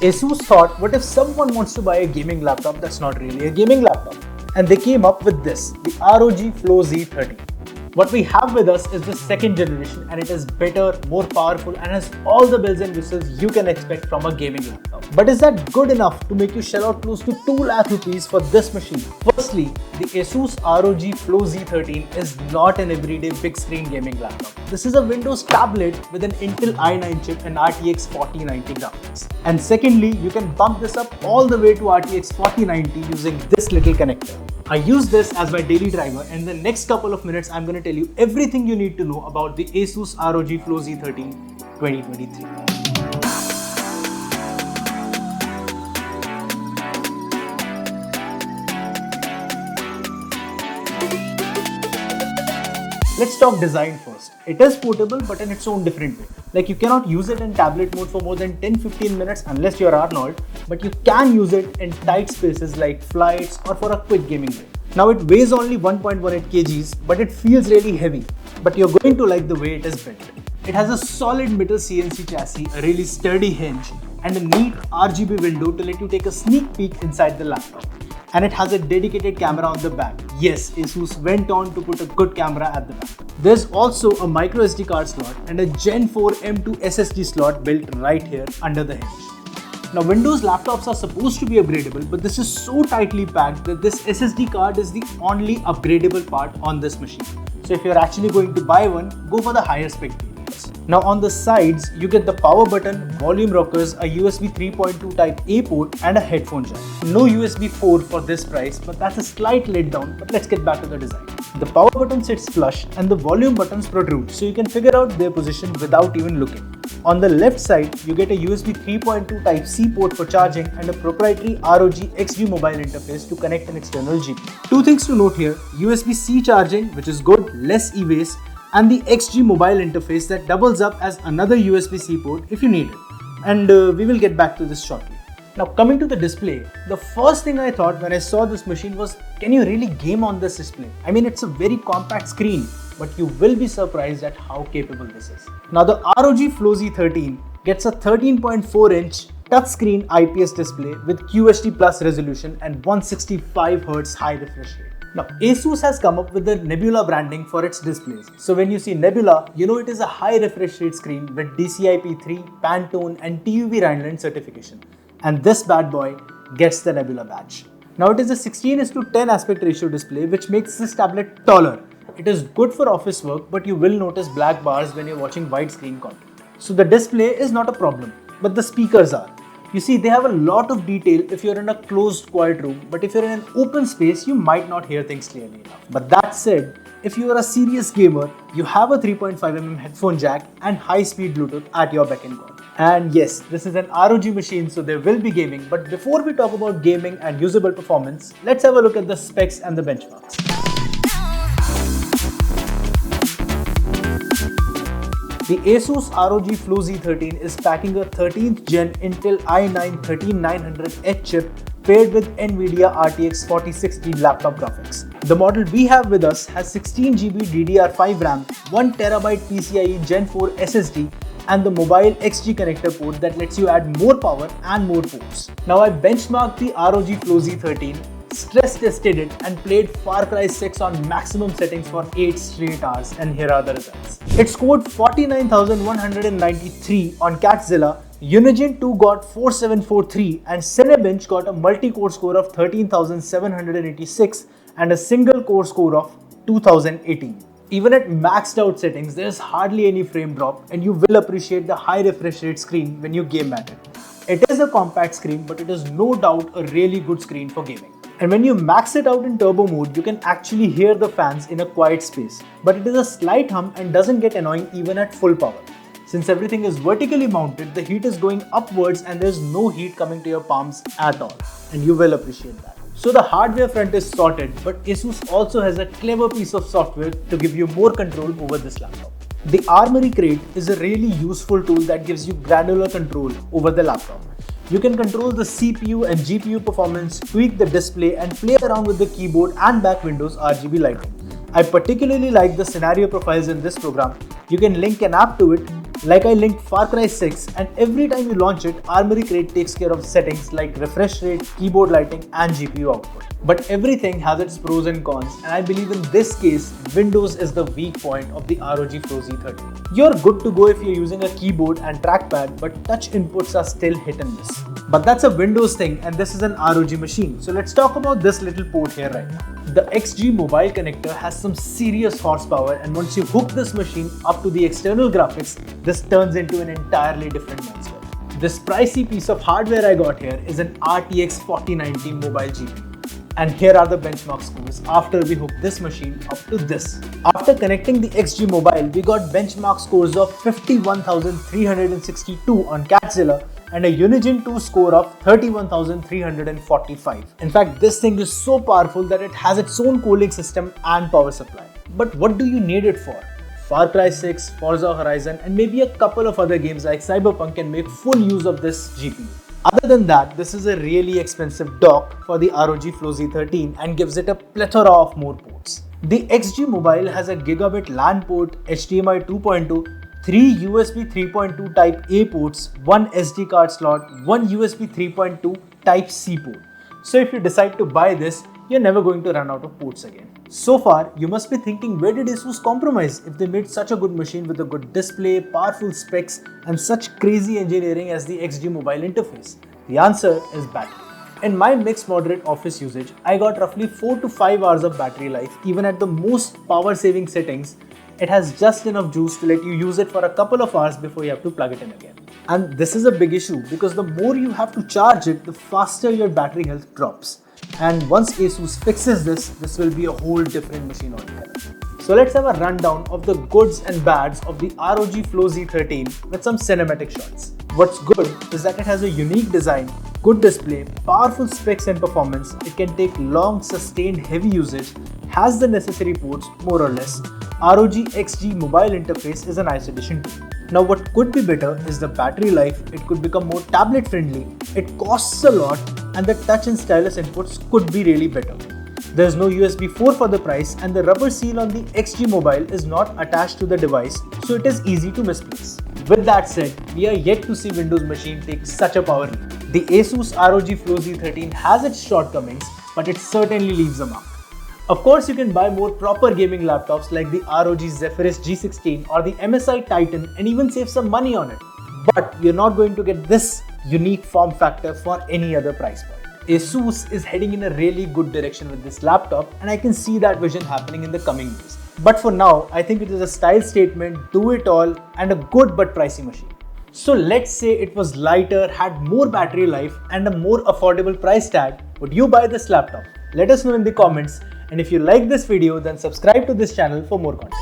ASUS thought, what if someone wants to buy a gaming laptop that's not really a gaming laptop? And they came up with this, the ROG Flow Z13. What we have with us is the second generation, and it is better, more powerful, and has all the bells and whistles you can expect from a gaming laptop. But is that good enough to make you shell out close to 2 lakh rupees for this machine? Firstly, the ASUS ROG Flow Z13 is not an everyday big screen gaming laptop. This is a Windows tablet with an Intel i9 chip and RTX 4090 graphics. And secondly, you can bump this up all the way to RTX 4090 using this little connector. I use this as my daily driver, and in the next couple of minutes I'm going to tell you everything you need to know about the ASUS ROG Flow Z13 2023. Let's talk design first. It is portable but in its own different way. Like, you cannot use it in tablet mode for more than 10-15 minutes unless you're Arnold, but you can use it in tight spaces like flights or for a quick gaming day. Now it weighs only 1.18 kgs, but it feels really heavy. But you're going to like the way it is built. It has a solid metal CNC chassis, a really sturdy hinge, and a neat RGB window to let you take a sneak peek inside the laptop. And it has a dedicated camera on the back. Yes, ASUS went on to put a good camera at the back. There's also a micro SD card slot and a Gen 4 M2 SSD slot built right here under the hinge. Now, Windows laptops are supposed to be upgradable, but this is so tightly packed that this SSD card is the only upgradable part on this machine. So if you're actually going to buy one, go for the higher spec variants. Now on the sides, you get the power button, volume rockers, a USB 3.2 Type A port and a headphone jack. No USB 4 for this price, but that's a slight letdown. But let's get back to the design. The power button sits flush and the volume buttons protrude, so you can figure out their position without even looking. On the left side, you get a USB 3.2 Type C port for charging and a proprietary ROG XG mobile interface to connect an external GPU. Two things to note here: USB-C charging, which is good, less e-waste, and the XG mobile interface that doubles up as another USB-C port if you need it. And we will get back to this shortly. Now coming to the display, the first thing I thought when I saw this machine was, can you really game on this display? I mean, it's a very compact screen, but you will be surprised at how capable this is. Now the ROG Flow Z13 gets a 13.4-inch touchscreen IPS display with QHD Plus resolution and 165Hz high refresh rate. Now, ASUS has come up with the Nebula branding for its displays. So when you see Nebula, you know it is a high refresh rate screen with DCI-P3, Pantone and TÜV Rheinland certification. And this bad boy gets the Nebula badge. Now it is a 16:10 aspect ratio display, which makes this tablet taller. It is good for office work, but you will notice black bars when you're watching widescreen content. So the display is not a problem, but the speakers are. You see, they have a lot of detail if you're in a closed, quiet room, but if you're in an open space, you might not hear things clearly enough. But that said, if you are a serious gamer, you have a 3.5mm headphone jack and high-speed Bluetooth at your beck and call. And yes, this is an ROG machine, so there will be gaming. But before we talk about gaming and usable performance, let's have a look at the specs and the benchmarks. The ASUS ROG Flow Z13 is packing a 13th Gen Intel i9 13900H chip paired with NVIDIA RTX 4060 laptop graphics. The model we have with us has 16GB DDR5 RAM, 1TB PCIe Gen 4 SSD, and the mobile XG connector port that lets you add more power and more ports. Now I benchmarked the ROG Flow Z13, stress tested it and played Far Cry 6 on maximum settings for 8 straight hours, and here are the results. It scored 49,193 on Catzilla, Unigine 2 got 4743 and Cinebench got a multi-core score of 13,786 and a single core score of 2018. Even at maxed out settings, there is hardly any frame drop, and you will appreciate the high refresh rate screen when you game at it. It is a compact screen, but it is no doubt a really good screen for gaming. And when you max it out in turbo mode, you can actually hear the fans in a quiet space. But it is a slight hum and doesn't get annoying even at full power. Since everything is vertically mounted, the heat is going upwards and there's no heat coming to your palms at all. And you will appreciate that. So the hardware front is sorted, but ASUS also has a clever piece of software to give you more control over this laptop. The Armory Crate is a really useful tool that gives you granular control over the laptop. You can control the CPU and GPU performance, tweak the display, and play around with the keyboard and back windows RGB lighting. I particularly like the scenario profiles in this program. You can link an app to it, Like I linked Far Cry 6, and every time you launch it, Armory Crate takes care of settings like refresh rate, keyboard lighting and GPU output. But everything has its pros and cons, and I believe in this case, Windows is the weak point of the ROG Flow Z13. You're good to go if you're using a keyboard and trackpad, but touch inputs are still hit and miss. But that's a Windows thing and this is an ROG machine. So let's talk about this little port here right now. The XG mobile connector has some serious horsepower, and once you hook this machine up to the external graphics, this turns into an entirely different monster. This pricey piece of hardware I got here is an RTX 4090 mobile GPU. And here are the benchmark scores after we hooked this machine up to this. After connecting the XG mobile, we got benchmark scores of 51,362 on Catzilla and a Unigine 2 score of 31,345. In fact, this thing is so powerful that it has its own cooling system and power supply. But what do you need it for? Far Cry 6, Forza Horizon and maybe a couple of other games like Cyberpunk can make full use of this GPU. Other than that, this is a really expensive dock for the ROG Flow Z13 and gives it a plethora of more ports. The XG Mobile has a gigabit LAN port, HDMI 2.2, 3 USB 3.2 Type A ports, 1 SD card slot, 1 USB 3.2 Type C port. So if you decide to buy this, you're never going to run out of ports again. So far, you must be thinking, where did ASUS compromise if they made such a good machine with a good display, powerful specs and such crazy engineering as the XG mobile interface? The answer is battery. In my mixed moderate office usage, I got roughly 4 to 5 hours of battery life. Even at the most power saving settings, it has just enough juice to let you use it for a couple of hours before you have to plug it in again. And this is a big issue because the more you have to charge it, the faster your battery health drops. And once ASUS fixes this will be a whole different machine altogether. So let's have a rundown of the goods and bads of the ROG Flow Z13 with some cinematic shots. What's good is that it has a unique design, good display, powerful specs and performance. It can take long, sustained, heavy usage, has the necessary ports more or less. ROG XG mobile interface is a nice addition too. Now what could be better is the battery life. It could become more tablet friendly. It costs a lot and the touch and stylus inputs could be really better. There's no USB 4 for the price and the rubber seal on the XG mobile is not attached to the device, so it is easy to misplace. With that said, we are yet to see Windows machine take such a power leap. The ASUS ROG Flow Z13 has its shortcomings, but it certainly leaves a mark. Of course, you can buy more proper gaming laptops like the ROG Zephyrus G16 or the MSI Titan and even save some money on it. But you're not going to get this unique form factor for any other price point. ASUS is heading in a really good direction with this laptop and I can see that vision happening in the coming years. But for now, I think it is a style statement, do it all and a good but pricey machine. So let's say it was lighter, had more battery life and a more affordable price tag. Would you buy this laptop? Let us know in the comments. And if you like this video, then subscribe to this channel for more content.